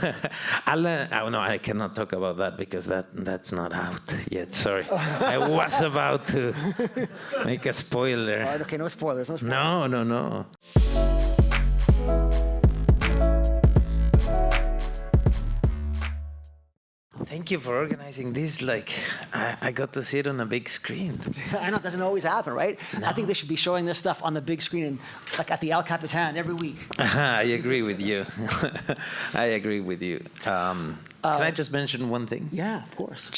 Oh no, I cannot talk about that because that's not out yet. Sorry, I was about to make a spoiler. All right, okay, no spoilers, no spoilers. No. Thank you for organizing this. Like, I got to see it on a big screen. I know, it doesn't always happen, right? No. I think they should be showing this stuff on the big screen, and, like at the El Capitan every week. I agree with you. I agree with you. Can I just mention one thing? Yeah, of course.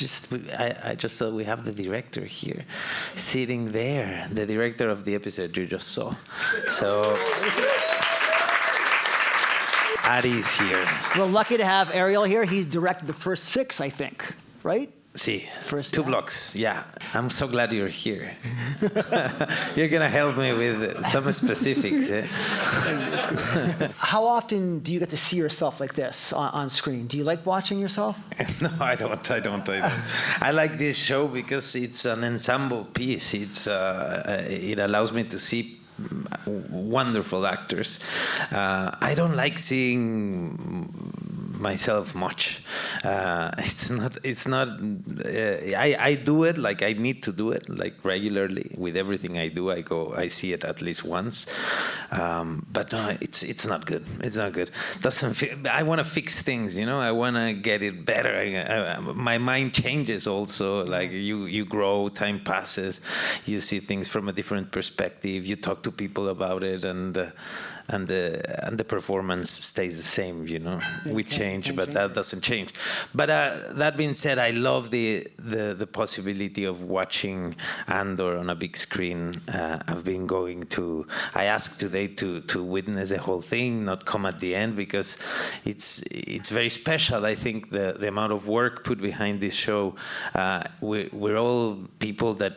I just saw we have the director here, sitting there, the director of the episode you just saw. So, Ari's here. We're lucky to have Ariel here. He's directed the first 6, I think, right? See, First, 2 yeah. blocks. Yeah, I'm so glad you're here. You're gonna help me with some specifics. Eh? How often do you get to see yourself like this on screen? Do you like watching yourself? No, I don't. I like this show because it's an ensemble piece. It allows me to see wonderful actors. I don't like seeing myself much. It's not. I do it like I need to do it like regularly with everything I do. I see it at least once, but no, it's not good. It's not good. Doesn't feel. I want to fix things. I want to get it better. My mind changes also. Like you grow, time passes, you see things from a different perspective. You talk to people about it, and the performance stays the same. We change, but that doesn't change. But that being said, I love the possibility of watching Andor on a big screen. I've been going to. I asked today to witness the whole thing, not come at the end, because it's very special. I think the amount of work put behind this show. We're all people that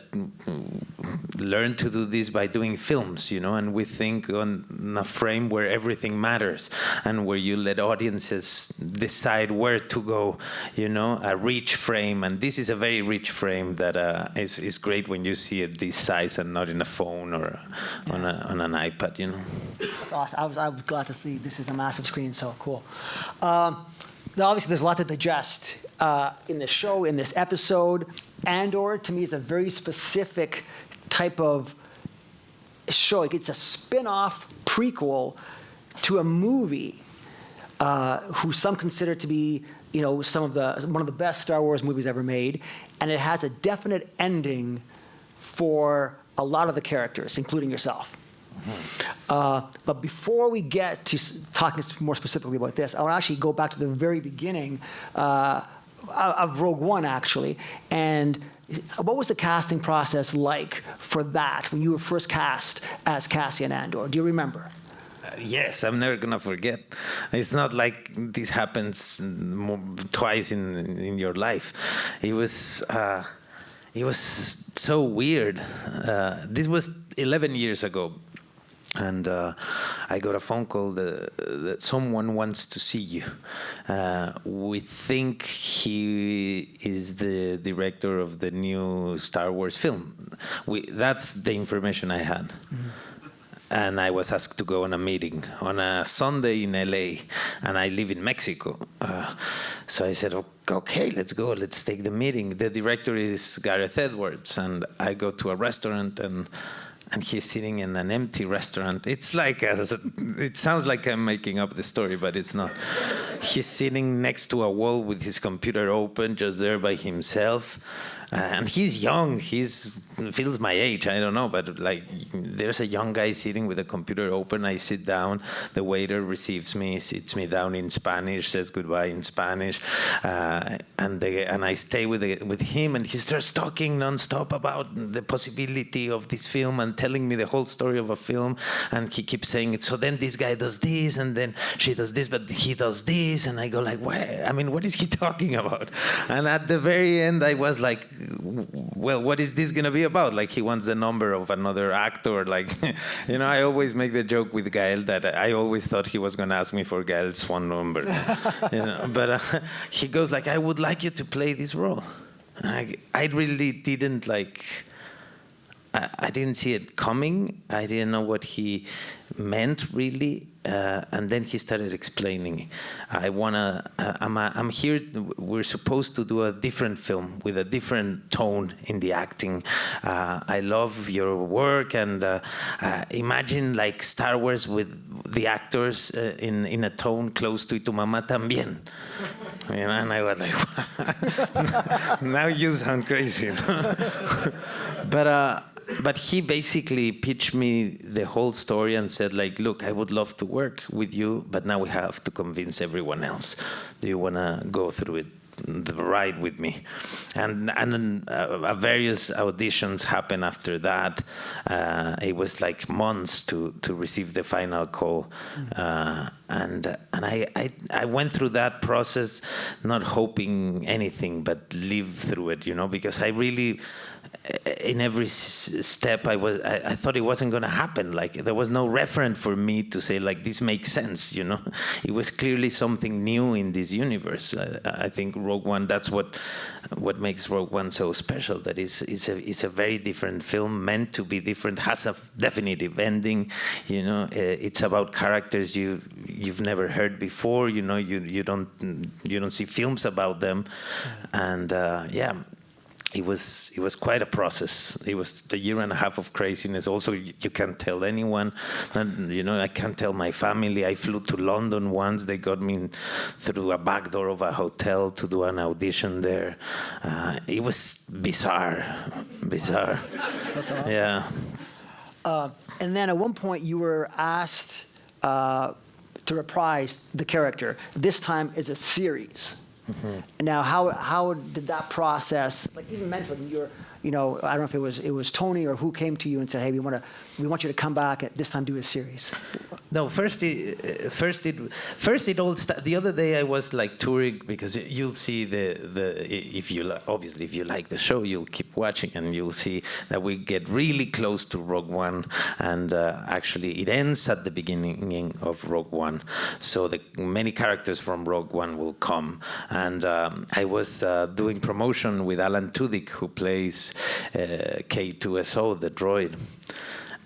learn to do this by doing films, and we think on a frame where everything matters and where you let audiences decide where to go, a rich frame. And this is a very rich frame that is great when you see it this size and not in a phone or on an iPad, That's awesome. I was glad to see this is a massive screen, so cool. Now, obviously, there's a lot to digest in the show, in this episode. Andor, to me, is a very specific type of show. It's a spin-off prequel to a movie who some consider to be, one of the best Star Wars movies ever made, and it has a definite ending for a lot of the characters, including yourself. Mm-hmm. But before we get to talking more specifically about this, I want to actually go back to the very beginning of Rogue One, actually, and what was the casting process like for that when you were first cast as Cassian Andor? Do you remember? Yes, I'm never gonna forget. It's not like this happens twice in your life. It was so weird. This was 11 years ago. And I got a phone call that someone wants to see you. We think he is the director of the new Star Wars film. That's the information I had. Mm-hmm. And I was asked to go on a meeting on a Sunday in LA, and I live in Mexico. So I said, okay, let's go, let's take the meeting. The director is Gareth Edwards, and I go to a restaurant, and he's sitting in an empty restaurant. It's like, it sounds like I'm making up the story, but it's not. He's sitting next to a wall with his computer open, just there by himself. And he's young, feels my age, I don't know, but like there's a young guy sitting with a computer open. I sit down, the waiter receives me, sits me down in Spanish, says goodbye in Spanish, and I stay with him, and he starts talking nonstop about the possibility of this film and telling me the whole story of a film, and he keeps saying, so then this guy does this, and then she does this, but he does this, and I go like, what is he talking about? And at the very end, I was like, well, what is this gonna be about? Like, he wants the number of another actor. Like, I always make the joke with Gael that I always thought he was gonna ask me for Gael's phone number. But he goes like, I would like you to play this role. And I really didn't like. I didn't see it coming. I didn't know what he meant really. and then he started explaining, I'm here, we're supposed to do a different film with a different tone in the acting. I love your work, and imagine like Star Wars with the actors in a tone close to Tu Mamá También. You know, and I was like, now you sound crazy. But he basically pitched me the whole story and said, like, look, I would love to work with you, but now we have to convince everyone else. Do you want to go through it, the ride with me? And various auditions happened after that. It was like months to receive the final call. And I went through that process not hoping anything, but live through it, you know, because I really, in every step, I thought it wasn't going to happen. Like, there was no referent for me to say, like, this makes sense, you know. It was clearly something new in this universe. I think Rogue One, that's what makes Rogue One so special, that it's a very different film, meant to be different, has a definitive ending, you know. It's about characters you've never heard before, you know. You don't see films about them. And yeah, it was quite a process. It was a year and a half of craziness. Also, you can't tell anyone. And, you know, I can't tell my family. I flew to London once. They got me through a back door of a hotel to do an audition there. It was bizarre. That's awesome. Yeah. And then at one point you were asked to reprise the character, this time as a series. Mm-hmm. Now, how did that process, like even mentally, you know, I don't know if it was Tony or who came to you and said, hey, we want you to come back and this time do a series? No, first it all started. The other day I was like touring, because you'll see if you like the show, you'll keep watching and you'll see that we get really close to Rogue One, and actually it ends at the beginning of Rogue One. So many characters from Rogue One will come, and I was doing promotion with Alan Tudyk, who plays K2SO, the droid.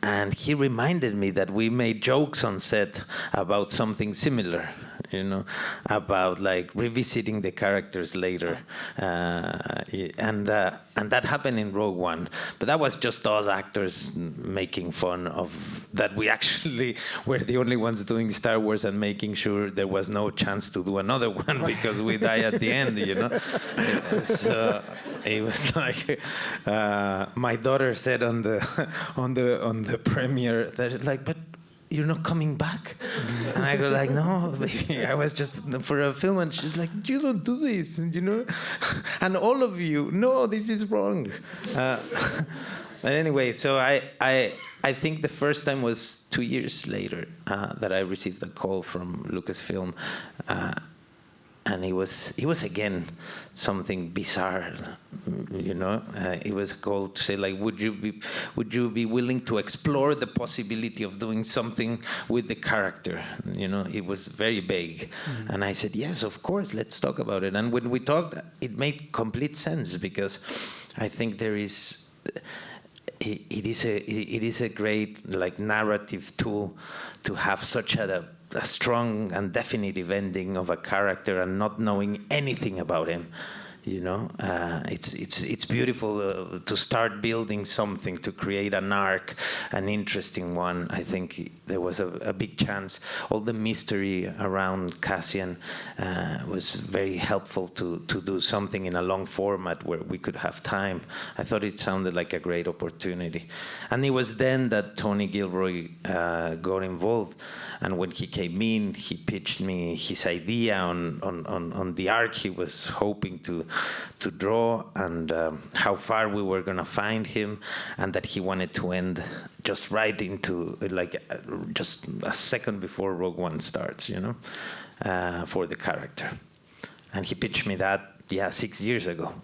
And he reminded me that we made jokes on set about something similar, you know, about like revisiting the characters later. And that happened in Rogue One. But that was just us actors making fun of that. We actually were the only ones doing Star Wars and making sure there was no chance to do another one because we die at the end, you know. So it was like my daughter said on the premiere that, like, but you're not coming back? And I go like, no, baby, I was just for a film. And she's like, you don't do this, you know? And all of you, no, this is wrong. But anyway, so I think the first time was 2 years later that I received a call from Lucasfilm. And it was again something bizarre, you know. It was a call to say, like, would you be willing to explore the possibility of doing something with the character? You know, it was very vague, and I said, yes, of course, let's talk about it. And when we talked, it made complete sense, because I think there is. It is a great, like, narrative tool to have such a strong and definitive ending of a character and not knowing anything about him. You know, it's beautiful to start building something, to create an arc, an interesting one. I think there was a big chance. All the mystery around Cassian was very helpful to do something in a long format where we could have time. I thought it sounded like a great opportunity. And it was then that Tony Gilroy got involved. And when he came in, he pitched me his idea on the arc he was hoping to draw, and how far we were going to find him, and that he wanted to end just right into, like, just a second before Rogue One starts, you know, for the character. And he pitched me that, 6 years ago.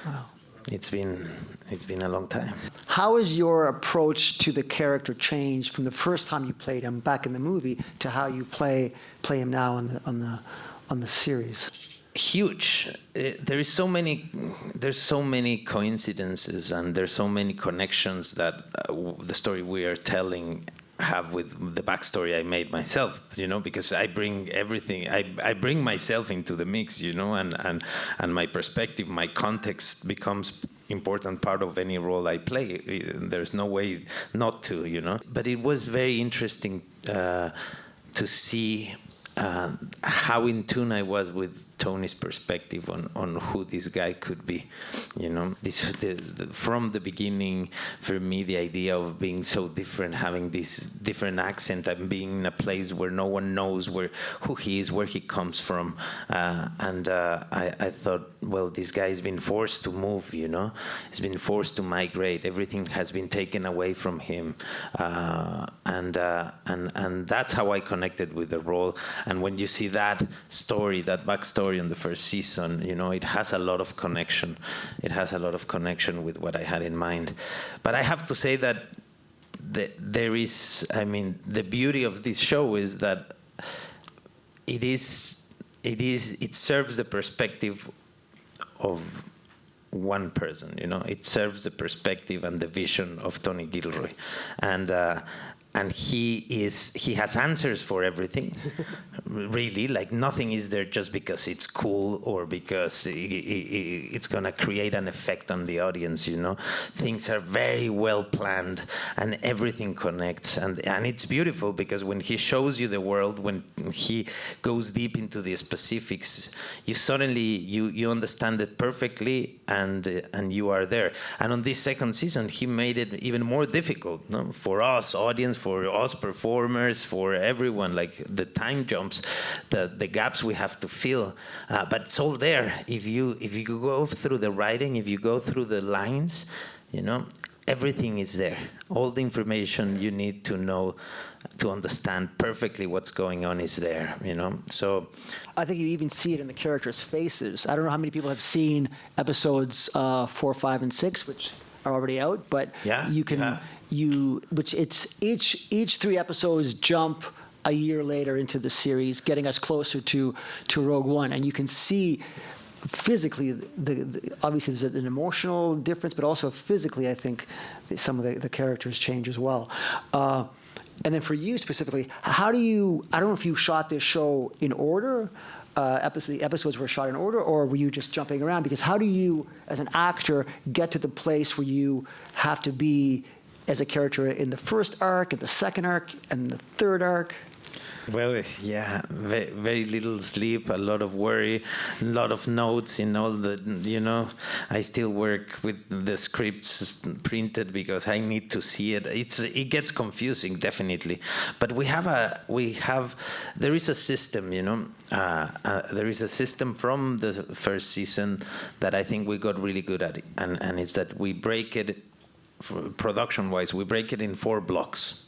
Wow. It's been a long time. How has your approach to the character changed from the first time you played him back in the movie to how you play him now on the series? Huge. There's so many coincidences, and there's so many connections that the story we are telling have with the backstory I made myself, because I bring everything, I bring myself into the mix, and my perspective, my context becomes important part of any role I play. There's no way not to, But it was very interesting to see how in tune I was with Tony's perspective on who this guy could be. From the beginning, for me, the idea of being so different, having this different accent, and being in a place where no one knows who he is, where he comes from. I thought, well, this guy has been forced to move, He's been forced to migrate. Everything has been taken away from him. And that's how I connected with the role. And when you see that story, that backstory in the first season, it has a lot of connection. It has a lot of connection with what I had in mind. But I have to say that there is, the beauty of this show is that it serves the perspective of one person, It serves the perspective and the vision of Tony Gilroy. And he has answers for everything, really. Like, nothing is there just because it's cool or because it's going to create an effect on the audience, Things are very well planned and everything connects. And it's beautiful because when he shows you the world, when he goes deep into the specifics, you suddenly, you understand it perfectly and you are there. And on this second season, he made it even more difficult, for us, audience, for us performers, for everyone, like the time jumps, the gaps we have to fill, but it's all there. If you go through the writing, if you go through the lines, everything is there. All the information you need to know to understand perfectly what's going on is there, So I think you even see it in the characters' faces. I don't know how many people have seen episodes 4, 5, and 6, which are already out, but you can which it's each 3 episodes jump a year later into the series, getting us closer to Rogue One, and you can see physically obviously there's an emotional difference, but also physically I think some of the characters change as well. And then for you specifically, how do you? I don't know if you shot this show in order. The episodes were shot in order, or were you just jumping around? Because how do you, as an actor, get to the place where you have to be as a character in the first arc, in the second arc, and the third arc? Well, very, very little sleep, a lot of worry, a lot of notes in all the, I still work with the scripts printed because I need to see it. It gets confusing, definitely. But there is a system, there is a system from the first season that I think we got really good at it. And it's that we break it, production-wise, we break it in 4 blocks.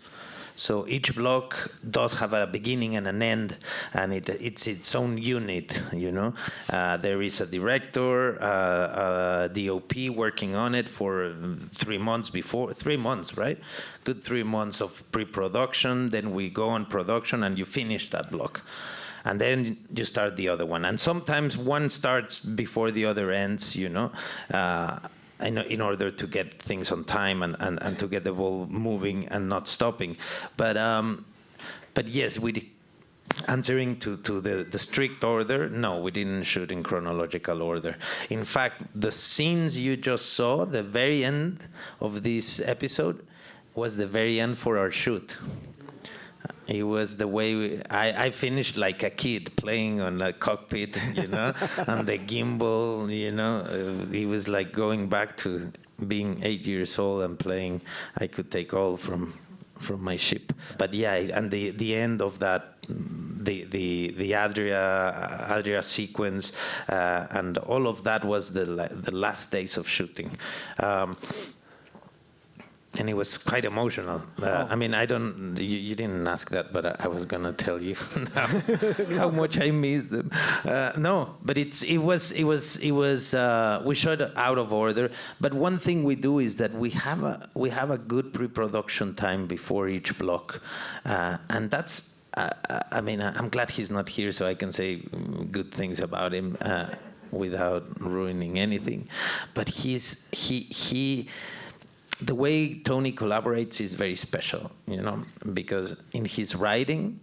So each block does have a beginning and an end, and it's its own unit, There is a director, a DOP working on it for 3 months before, 3 months, right? Good 3 months of pre-production, then we go on production and you finish that block. And then you start the other one. And sometimes one starts before the other ends, in order to get things on time and to get the ball moving and not stopping. But yes, answering to the strict order, no, we didn't shoot in chronological order. In fact, the scenes you just saw, the very end of this episode, was the very end for our shoot. It was the way I finished like a kid playing on a cockpit, on the gimbal, It was like going back to being 8 years old and playing. I could take all from my ship. But and the end of that, the Adria sequence, and all of that was the last days of shooting. And it was quite emotional. You didn't ask that, but I was gonna tell you now how much I miss them. No, but it was. We shot out of order. But one thing we do is that we have a good pre-production time before each block, and that's. I'm glad he's not here, so I can say good things about him without ruining anything. But the way Tony collaborates is very special, because in his writing,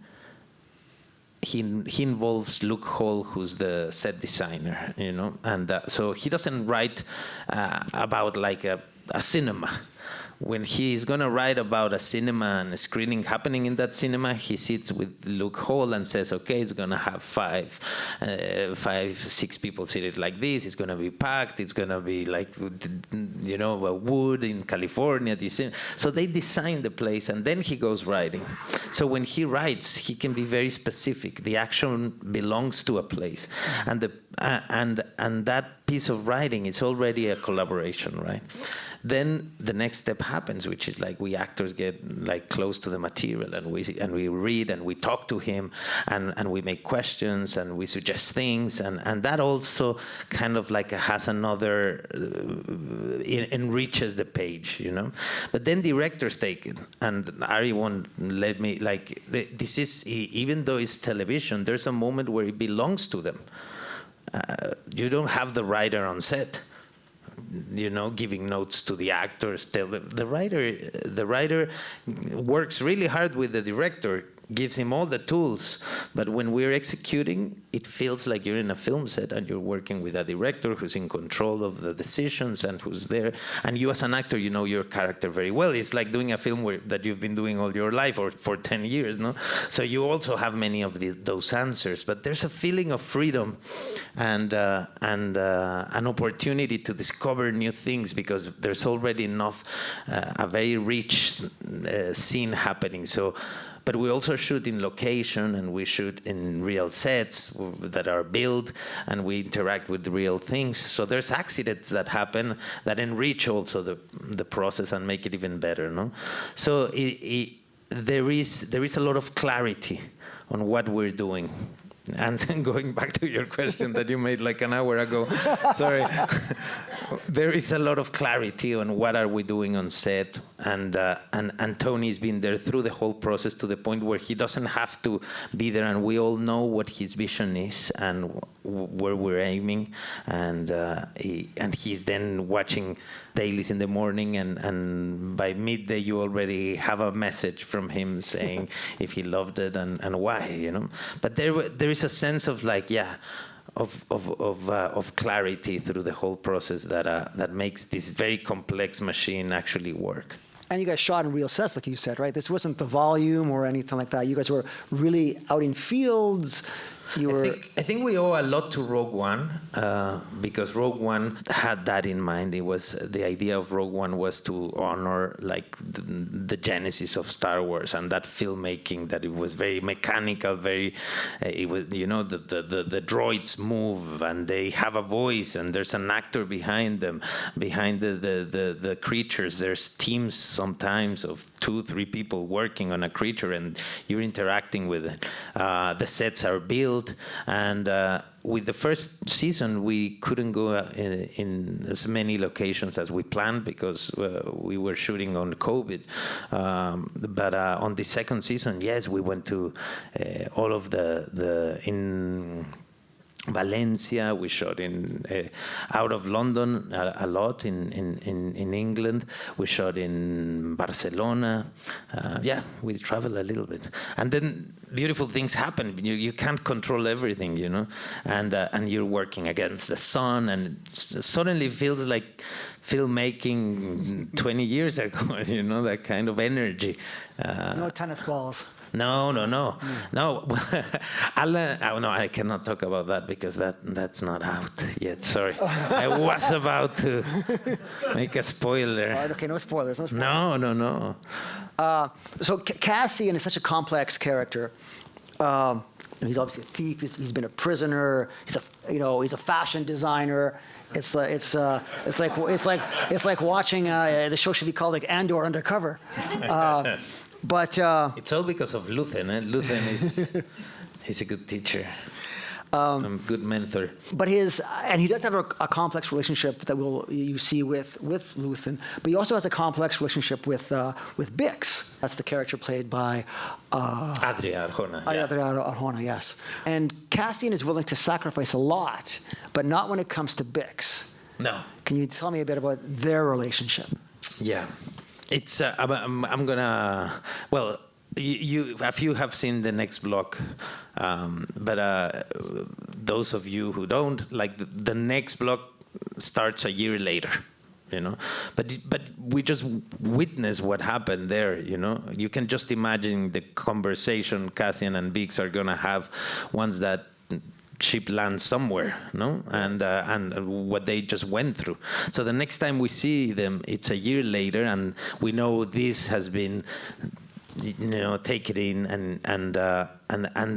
he involves Luke Hall, who's the set designer, and so he doesn't write about like a cinema. When he's going to write about a cinema and a screening happening in that cinema, he sits with Luke Hall and says, okay, it's going to have 5, 6 people seated like this. It's going to be packed. It's going to be like, wood in California. So they design the place, and then he goes writing. So when he writes, he can be very specific. The action belongs to a place. And and that piece of writing is already a collaboration, right? Then the next step happens, which is like we actors get like close to the material, and we read and we talk to him, and we make questions and we suggest things, and that also kind of like has another enriches the page, But then directors take it, and Ari won't let me this is, even though it's television, there's a moment where it belongs to them. You don't have the writer on set, giving notes to the actors. The writer works really hard with the director, gives him all the tools, but when we're executing, it feels like you're in a film set and you're working with a director who's in control of the decisions and who's there. And you as an actor, you know your character very well. It's like doing a film that you've been doing all your life or for 10 years, no? So you also have many of those answers, but there's a feeling of freedom and an opportunity to discover new things because there's already enough, a very rich scene happening. But we also shoot in location, and we shoot in real sets that are built, and we interact with real things. So there's accidents that happen that enrich also the process and make it even better, no? So there is a lot of clarity on what we're doing. And going back to your question that you made like an hour ago, sorry, there is a lot of clarity on what are we doing on set, and Tony's been there through the whole process to the point where he doesn't have to be there, and we all know what his vision is and where we're aiming, and he's then watching dailies in the morning, and by midday you already have a message from him saying if he loved it and why, you know. But there is a sense of like, of clarity through the whole process that makes this very complex machine actually work. And you guys shot in real sets, like you said, right? This wasn't the volume or anything like that. You guys were really out in fields. I think we owe a lot to Rogue One because Rogue One had that in mind. It was the idea of Rogue One was to honor like the genesis of Star Wars and that filmmaking, that it was very mechanical, it was, you know, the droids move and they have a voice and there's an actor behind them, behind the creatures. There's teams sometimes of 2-3 people working on a creature and you're interacting with it. The sets are built. And with the first season, we couldn't go in as many locations as we planned because we were shooting on COVID. But on the second season, yes, we went to all of in Valencia. We shot in out of London a lot in England. We shot in Barcelona. We travel a little bit, and then beautiful things happen. You can't control everything, you know, and you're working against the sun, and it suddenly feels like filmmaking 20 years ago. You know, that kind of energy. No tennis balls. No. I cannot talk about that because that's not out yet. Sorry, I was about to make a spoiler. Okay, no spoilers. No. So Cassian is such a complex character. He's obviously a thief. He's been a prisoner. He's a fashion designer. It's like watching the show should be called like Andor Undercover. But it's all because of Luthen. Luthen is a good teacher, a good mentor. But he does have a complex relationship that you see with Luthen. But he also has a complex relationship with Bix. That's the character played by Adria Arjona. Adria Arjona, yes. And Cassian is willing to sacrifice a lot, but not when it comes to Bix. No. Can you tell me a bit about their relationship? Yeah, it's. I'm gonna. Well, a few have seen the next block, but those of you who don't, like the next block starts a year later. But we just witness what happened there. You can just imagine the conversation Cassian and Biggs are gonna have once that ship lands somewhere, no? And what they just went through. So the next time we see them, it's a year later, and we know this has been, take it in, and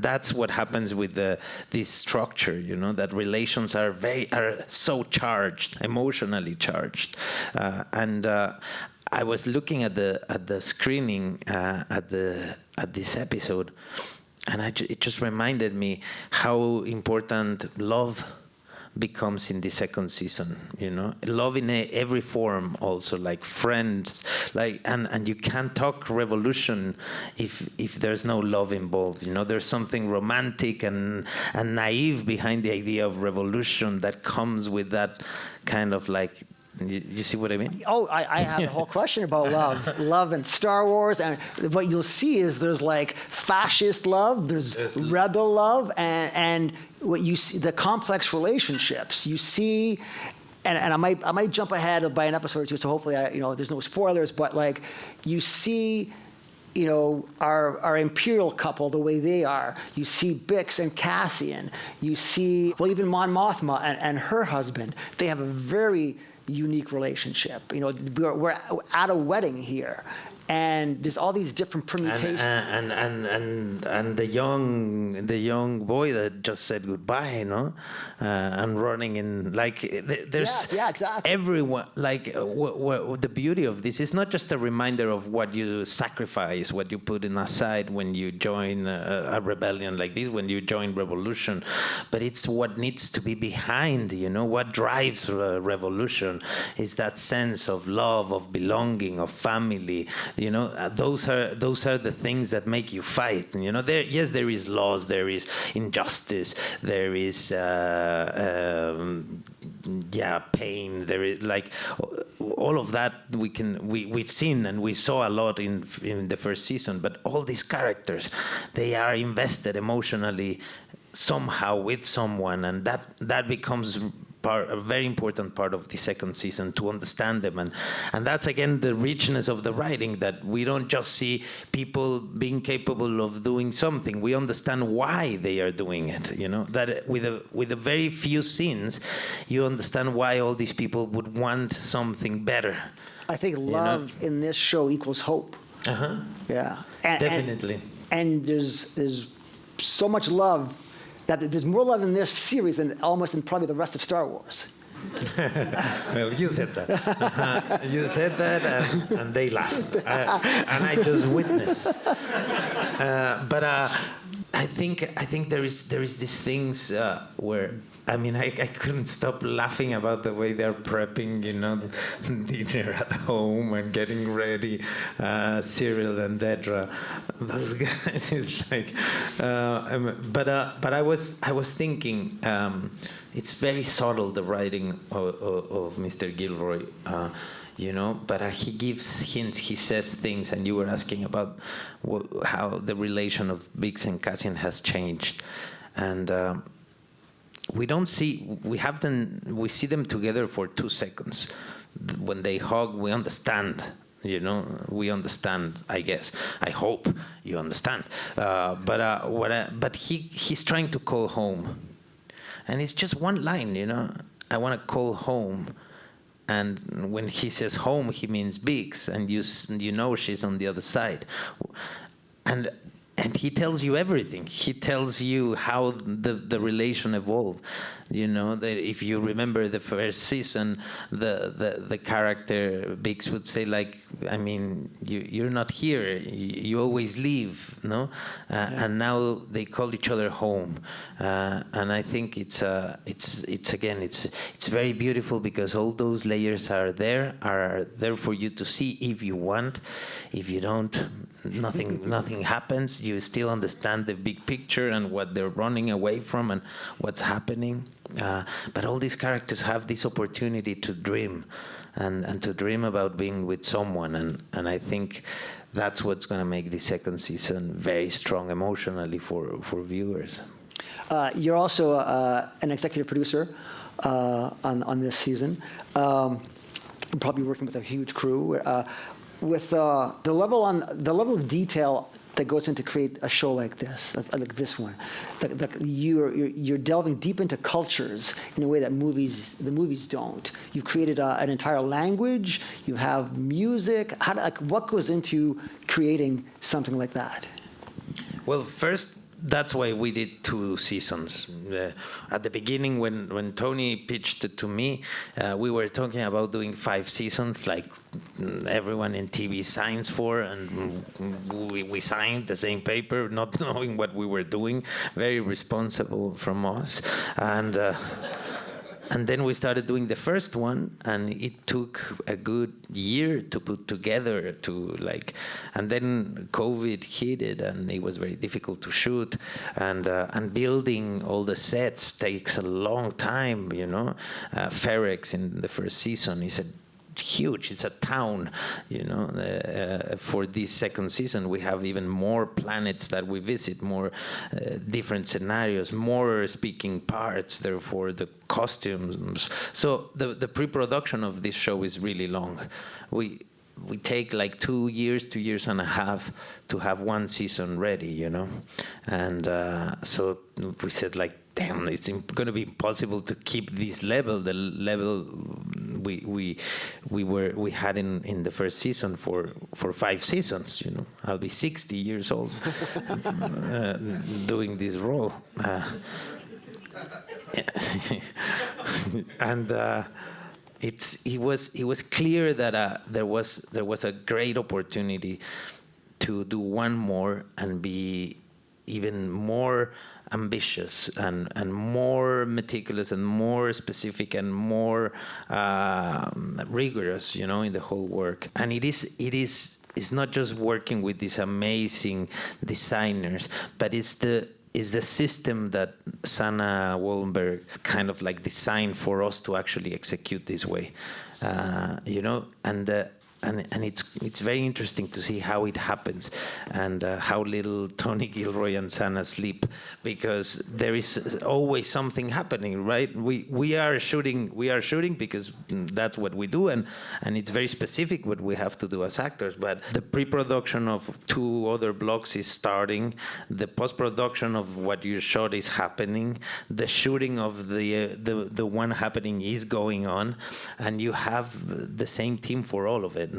that's what happens with this structure. That relations are so charged, emotionally charged, and. I was looking at the screening at this episode, and it just reminded me how important love becomes in the second season. Love in every form, also like friends, and you can't talk revolution if there's no love involved. There's something romantic and naive behind the idea of revolution that comes with that kind of like. You see what I mean? Oh, I have a whole question about love and Star Wars, and what you'll see is there's like fascist love, there's rebel love, and what you see, the complex relationships you see, and I might jump ahead by an episode or two, so hopefully there's no spoilers, but like you see. Our imperial couple, the way they are. You see Bix and Cassian. You see, well, even Mon Mothma and her husband. They have a very unique relationship. We're at a wedding here, and there's all these different permutations. And the young boy that just said goodbye, and running in there's exactly. Everyone what the beauty of this is not just a reminder of what you sacrifice, what you put in aside when you join a rebellion like this, when you join revolution, but it's what needs to be behind. What drives revolution is that sense of love, of belonging, of family. Those are the things that make you fight. There is laws, there is injustice, there is pain. There is all of that we've seen, and we saw a lot in the first season. But all these characters, they are invested emotionally somehow with someone, and that becomes a very important part of the second season, to understand them. And that's, again, the richness of the writing, that we don't just see people being capable of doing something. We understand why they are doing it, that with a very few scenes, you understand why all these people would want something better. I think love in this show equals hope. Uh-huh. Yeah. Definitely. And there's so much love, that there's more love in this series than almost in probably the rest of Star Wars. Well, you said that. You said that, and they laughed. And I just witnessed. But I think there is these things where. I couldn't stop laughing about the way they're prepping, dinner at home and getting ready, Cyril and Dedra. Those guys is like, but I was thinking, it's very subtle, the writing of Mr. Gilroy, but he gives hints, he says things, and you were asking about how the relation of Biggs and Cassian has changed, and. We see them together for 2 seconds. When they hug, we understand. We understand. I guess. I hope you understand. But he's trying to call home, and it's just one line. I want to call home, and when he says home, he means Biggs, and she's on the other side, and he tells you everything. He tells you how the relation evolved. If you remember the first season, the character Biggs would say, you're not here. You always leave, no? And now they call each other home. And I think it's very beautiful, because all those layers are there for you to see if you want. If you don't, nothing happens. You still understand the big picture and what they're running away from and what's happening. But all these characters have this opportunity to dream, and to dream about being with someone, and I think that's what's going to make the second season very strong emotionally for viewers. You're also an executive producer on this season. Probably working with a huge crew. With the level of detail that goes into create a show like this one, you're delving deep into cultures in a way that the movies don't. You've created an entire language. You have music. What goes into creating something like that? Well, first, that's why we did 2 seasons. At the beginning, when Tony pitched it to me, we were talking about doing 5 seasons, like everyone in TV signs for, and we signed the same paper, not knowing what we were doing. Very responsible from us, and then we started doing the first one, and it took a good year to put together, and then COVID hit it, and it was very difficult to shoot, and building all the sets takes a long time, Ferex in the first season is huge. It's a town, for this second season, we have even more planets that we visit, more different scenarios, more speaking parts, therefore the costumes. So the pre-production of this show is really long. We take like 2 years, 2 years and a half to have 1 season ready, and so we said, like, damn, it's going to be impossible to keep this level, the level we had in the first season for 5 seasons. I'll be 60 years old doing this role, and it was clear that there was a great opportunity to do one more and be even more ambitious and more meticulous and more specific and more rigorous, in the whole work. And it's not just working with these amazing designers, but it's the system that Sanna Wollenberg kind of like designed for us to actually execute this way, and it's very interesting to see how it happens, and how little Tony Gilroy and Sanna sleep, because there is always something happening, right? We are shooting because that's what we do, and it's very specific what we have to do as actors. But the pre-production of 2 other blocks is starting, the post-production of what you shot is happening, the shooting of the one happening is going on, and you have the same team for all of it.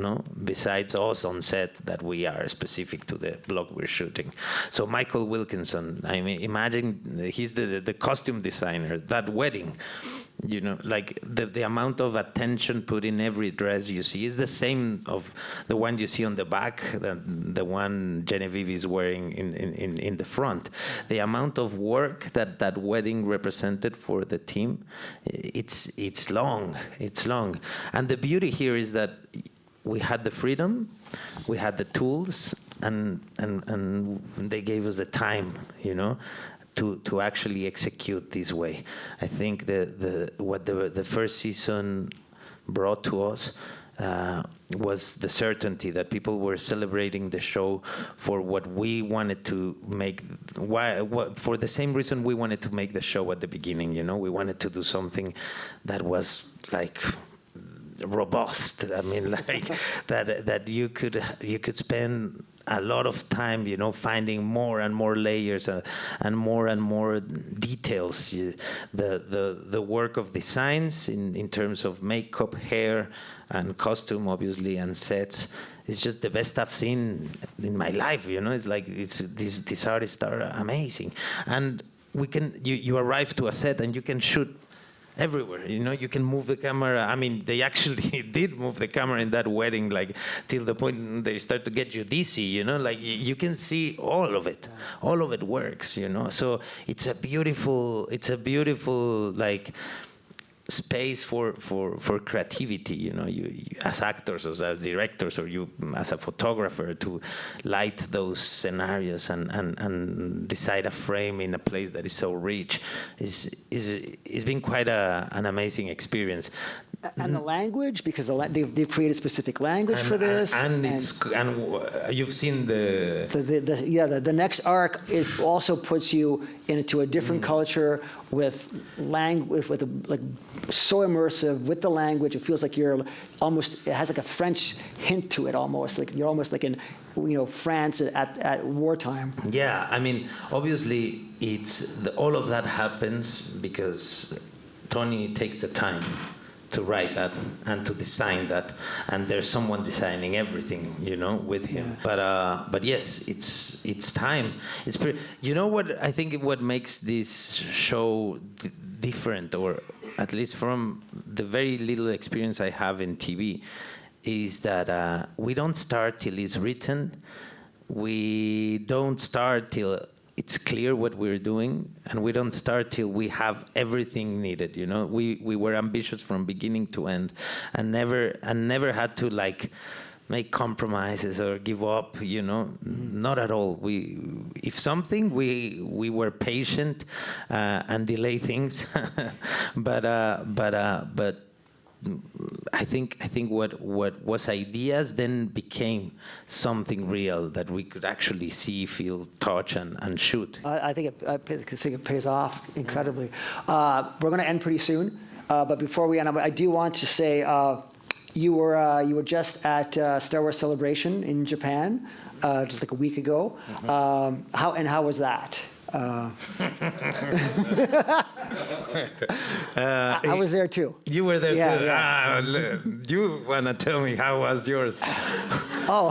Besides us on set, that we are specific to the block we're shooting. So Michael Wilkinson, I mean, imagine he's the costume designer. That wedding, like the amount of attention put in every dress you see is the same of the one you see on the back, the one Genevieve is wearing in the front. The amount of work that wedding represented for the team, it's long. And the beauty here is that we had the freedom, we had the tools, and they gave us the time, to actually execute this way. I think what the first season brought to us was the certainty that people were celebrating the show for what we wanted to make. For the same reason we wanted to make the show at the beginning. We wanted to do something that was like robust. I mean, like that you could spend a lot of time, finding more and more layers and more details. The work of designs in terms of makeup, hair, and costume, obviously, and sets, is just the best I've seen in my life. It's like these artists are amazing, and you arrive to a set and you can shoot everywhere. You can move the camera. I mean, they actually did move the camera in that wedding, like till the point they start to get you dizzy. Like you can see all of it. All of it works. So it's a beautiful like space for creativity, you know, you as actors or as directors or you as a photographer to light those scenarios and decide a frame in a place that is so rich is been quite an amazing experience. And the language, because they've created specific language for this. And you've seen the next arc, it also puts you into a different culture with language, like so immersive with the language. It feels like it has like a French hint to it almost. Like you're almost like in, you know, France at wartime. Yeah, I mean, obviously all of that happens because Tony takes the time to write that and to design that, and there's someone designing everything, you know, with him. Yeah. But yes, it's time. You know what I think what makes this show different, or at least from the very little experience I have in TV, is that we don't start till it's written. We don't start till it's clear what we're doing, and we don't start till we have everything needed. You know, we were ambitious from beginning to end, and never had to like make compromises or give up. You know, not at all. If something, we were patient and delay things, but I think what was ideas then became something real that we could actually see, feel, touch, and shoot. I think it pays off incredibly. We're going to end pretty soon, but before we end, I do want to say you were just at Star Wars Celebration in Japan just like a week ago. How was that? I was there too. You were there too. Yeah. You wanna tell me how was yours? Oh,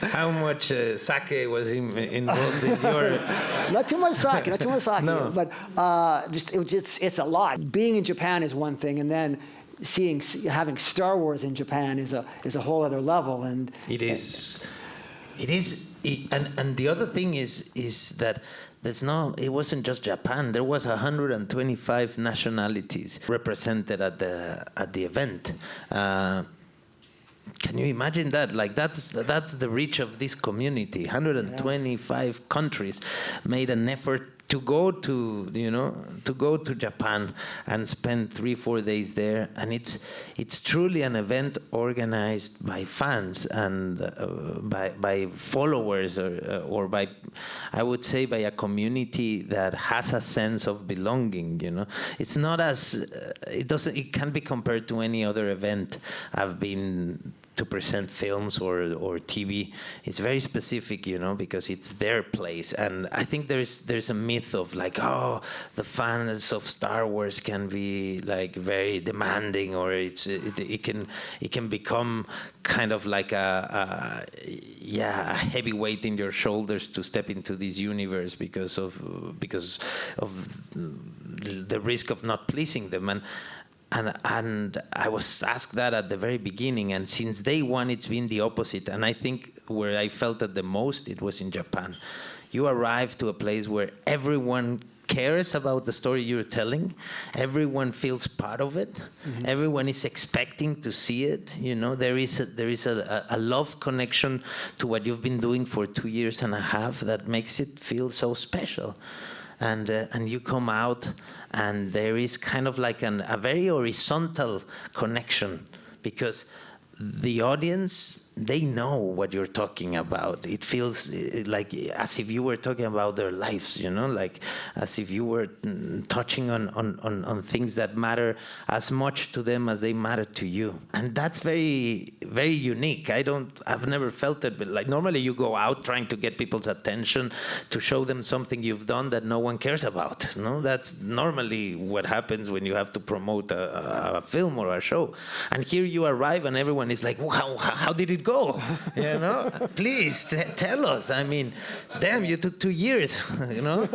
how much sake was involved in your? Not too much sake. No. But it's a lot. Being in Japan is one thing, and then having Star Wars in Japan is a whole other level. And it is. And the other thing is that it wasn't just Japan. There was 125 nationalities represented at the event. Can you imagine that? Like that's the reach of this community. 125 countries made an effort to go to Japan and spend 3-4 days there, and it's truly an event organized by fans and by followers or by, I would say, by a community that has a sense of belonging. You know, it's not it can't be compared to any other event I've been to present films or TV. It's very specific, you know, because it's their place. And I think there's a myth of like, oh, the fans of Star Wars can be like very demanding, or it can become kind of like a heavy weight in your shoulders to step into this universe because of the risk of not pleasing them. And I was asked that at the very beginning, and since day one, it's been the opposite. And I think where I felt it the most, it was in Japan. You arrive to a place where everyone cares about the story you're telling. Everyone feels part of it. Mm-hmm. Everyone is expecting to see it. You know, there is a love connection to what you've been doing for 2.5 years that makes it feel so special. And you come out, and there is kind of like a very horizontal connection, because the audience, they know what you're talking about. It feels like as if you were talking about their lives, you know, like as if you were touching on things that matter as much to them as they matter to you. And that's very, very unique. I've never felt it, but like normally you go out trying to get people's attention, to show them something you've done that no one cares about. No, that's normally what happens when you have to promote a film or a show. And here you arrive and everyone is like, wow, how did it go? You know, please tell us. I mean, damn, you took 2 years, you know,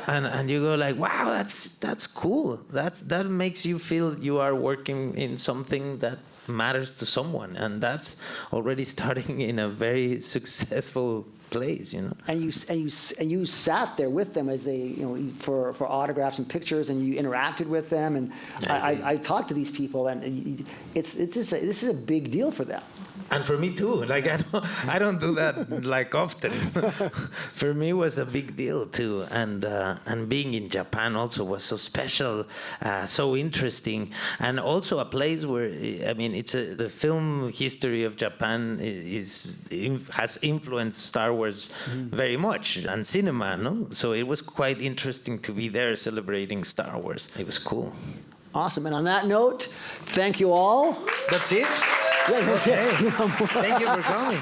and you go like, wow, that's cool. That makes you feel you are working in something that matters to someone, and that's already starting in a very successful place, you know. And you sat there with them as they, for autographs and pictures, and you interacted with them. And I talked to these people, and this is a big deal for them. And for me too. Like I don't do that like often. For me, it was a big deal too. And being in Japan also was so special, so interesting, and also a place where the film history of Japan has influenced Star Wars very much, and cinema, no? So it was quite interesting to be there celebrating Star Wars. It was cool. Awesome. And on that note, thank you all. That's it? Yeah, okay. Thank you for coming.